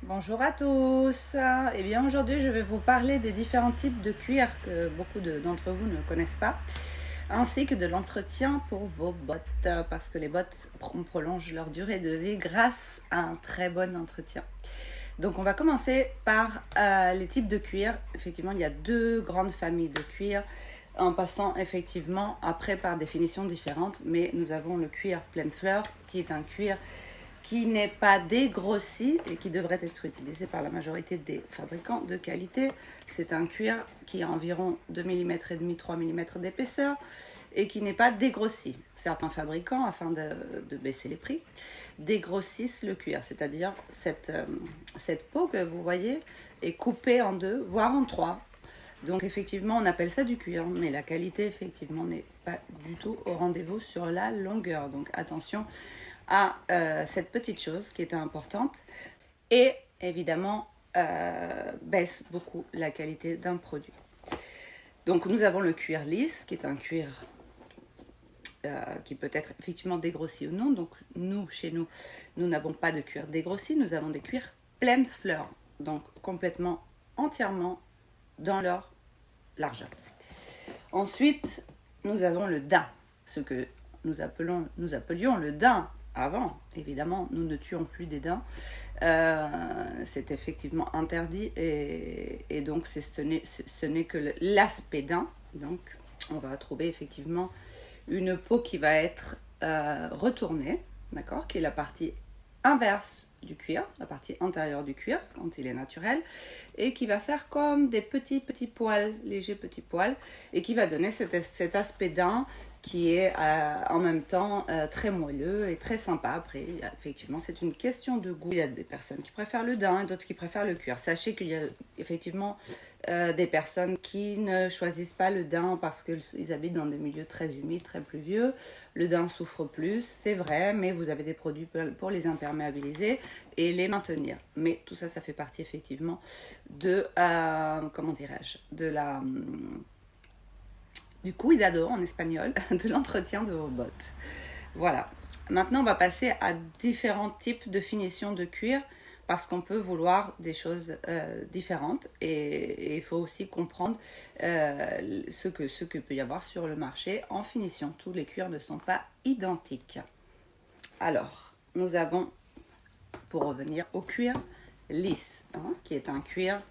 Bonjour à tous. Eh bien aujourd'hui je vais vous parler des différents types de cuir que beaucoup d'entre vous ne connaissent pas, ainsi que de l'entretien pour vos bottes, parce que les bottes prolongent leur durée de vie grâce à un très bon entretien. Donc on va commencer par les types de cuir. Effectivement il y a deux grandes familles de cuir, en passant effectivement après par définitions différentes, mais nous avons le cuir pleine fleur qui est un cuir qui n'est pas dégrossi et qui devrait être utilisé par la majorité des fabricants de qualité. C'est un cuir qui a environ 2 mm et demi, 3 mm d'épaisseur et qui n'est pas dégrossi. Certains fabricants, afin de baisser les prix, dégrossissent le cuir, c'est-à-dire cette peau que vous voyez est coupée en deux, voire en trois. Donc effectivement, on appelle ça du cuir, mais la qualité effectivement n'est pas du tout au rendez-vous sur la longueur. Donc attention à cette petite chose qui est importante et évidemment baisse beaucoup la qualité d'un produit. Donc nous avons le cuir lisse qui est un cuir qui peut être effectivement dégrossi ou non. Donc nous, chez nous, nous n'avons pas de cuir dégrossi, nous avons des cuirs pleines fleurs, donc complètement, entièrement dans leur largeur. Ensuite, nous avons le daim, ce que nous appelions le daim avant. Évidemment, nous ne tuons plus des daims. C'est effectivement interdit et donc ce n'est que l'aspect daim. Donc, on va trouver effectivement une peau qui va être retournée, d'accord, qui est la partie inverse du cuir, la partie antérieure du cuir quand il est naturel, et qui va faire comme des petits poils, légers petits poils, et qui va donner cet aspect daim qui est en même temps très moelleux et très sympa. Après, effectivement, c'est une question de goût. Il y a des personnes qui préfèrent le daim et d'autres qui préfèrent le cuir. Sachez qu'il y a effectivement des personnes qui ne choisissent pas le daim parce qu'ils habitent dans des milieux très humides, très pluvieux. Le daim souffre plus, c'est vrai, mais vous avez des produits pour les imperméabiliser et les maintenir. Mais tout ça, ça fait partie effectivement de, comment dirais-je, du cuidado en espagnol, de l'entretien de vos bottes. Voilà. Maintenant, on va passer à différents types de finition de cuir parce qu'on peut vouloir des choses différentes et il faut aussi comprendre ce que peut y avoir sur le marché en finition. Tous les cuirs ne sont pas identiques. Alors, nous avons, pour revenir au cuir lisse, qui est un cuir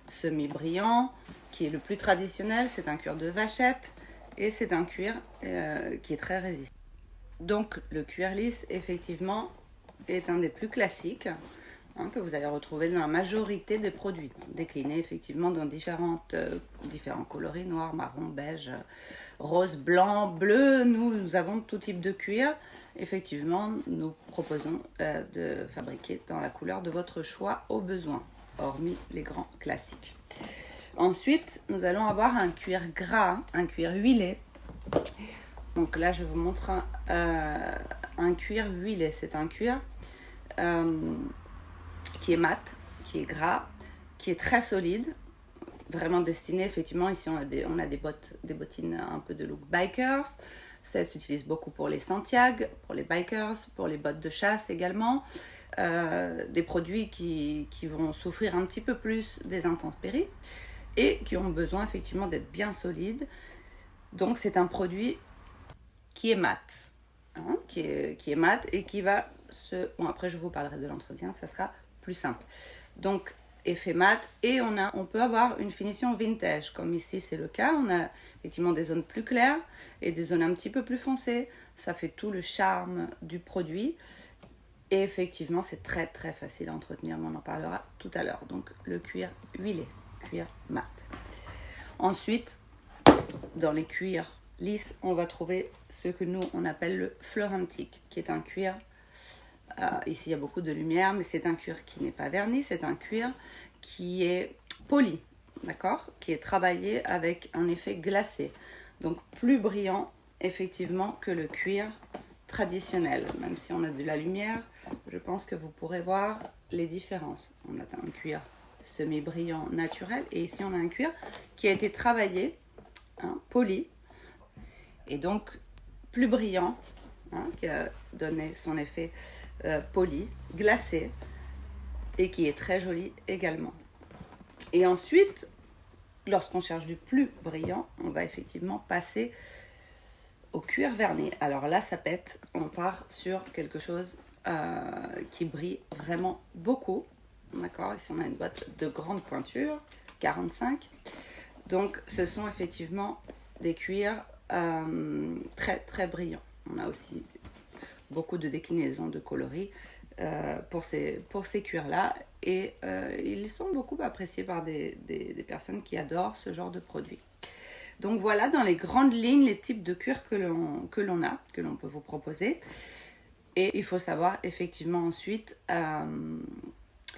semi-brillant, qui est le plus traditionnel. C'est un cuir de vachette et c'est un cuir qui est très résistant. Donc le cuir lisse effectivement est un des plus classiques que vous allez retrouver dans la majorité des produits, déclinés effectivement dans différents coloris, noir, marron, beige, rose, blanc, bleu. Nous avons tout type de cuir. Effectivement, nous proposons de fabriquer dans la couleur de votre choix au besoin, hormis les grands classiques. Ensuite, nous allons avoir un cuir gras, un cuir huilé. Donc là, je vous montre un cuir huilé. C'est un cuir qui est mat, qui est gras, qui est très solide, vraiment destiné, effectivement, ici on a des bottines un peu de look bikers. Ça s'utilise beaucoup pour les Santiago, pour les bikers, pour les bottes de chasse également. Des produits qui vont souffrir un petit peu plus des intempéries et qui ont besoin effectivement d'être bien solides. Donc c'est un produit qui est mat, qui est mat et qui va Bon, après je vous parlerai de l'entretien, ça sera plus simple. Donc effet mat et on peut avoir une finition vintage, comme ici c'est le cas. On a effectivement des zones plus claires et des zones un petit peu plus foncées. Ça fait tout le charme du produit. Et effectivement, c'est très très facile à entretenir, mais on en parlera tout à l'heure. Donc le cuir huilé, cuir mat. Ensuite, dans les cuirs lisses, on va trouver ce que nous on appelle le fleurantique, qui est un cuir. Ici, il y a beaucoup de lumière, mais c'est un cuir qui n'est pas verni, c'est un cuir qui est poli, d'accord, qui est travaillé avec un effet glacé. Donc plus brillant effectivement que le cuir traditionnel. Même si on a de la lumière, je pense que vous pourrez voir les différences. On a un cuir semi-brillant naturel et ici on a un cuir qui a été travaillé, poli, et donc plus brillant, qui a donné son effet poli, glacé, et qui est très joli également. Et ensuite, lorsqu'on cherche du plus brillant, on va effectivement passer au cuir verni. Alors là, ça pète, on part sur quelque chose qui brille vraiment beaucoup. D'accord, ici on a une botte de grande pointure, 45. Donc ce sont effectivement des cuirs très très brillants. On a aussi beaucoup de déclinaisons de coloris pour ces cuirs-là. Et ils sont beaucoup appréciés par des personnes qui adorent ce genre de produit. Donc voilà dans les grandes lignes les types de cuir que l'on peut vous proposer. Et il faut savoir effectivement ensuite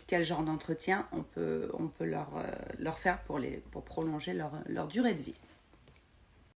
quel genre d'entretien on peut leur faire pour prolonger leur durée de vie.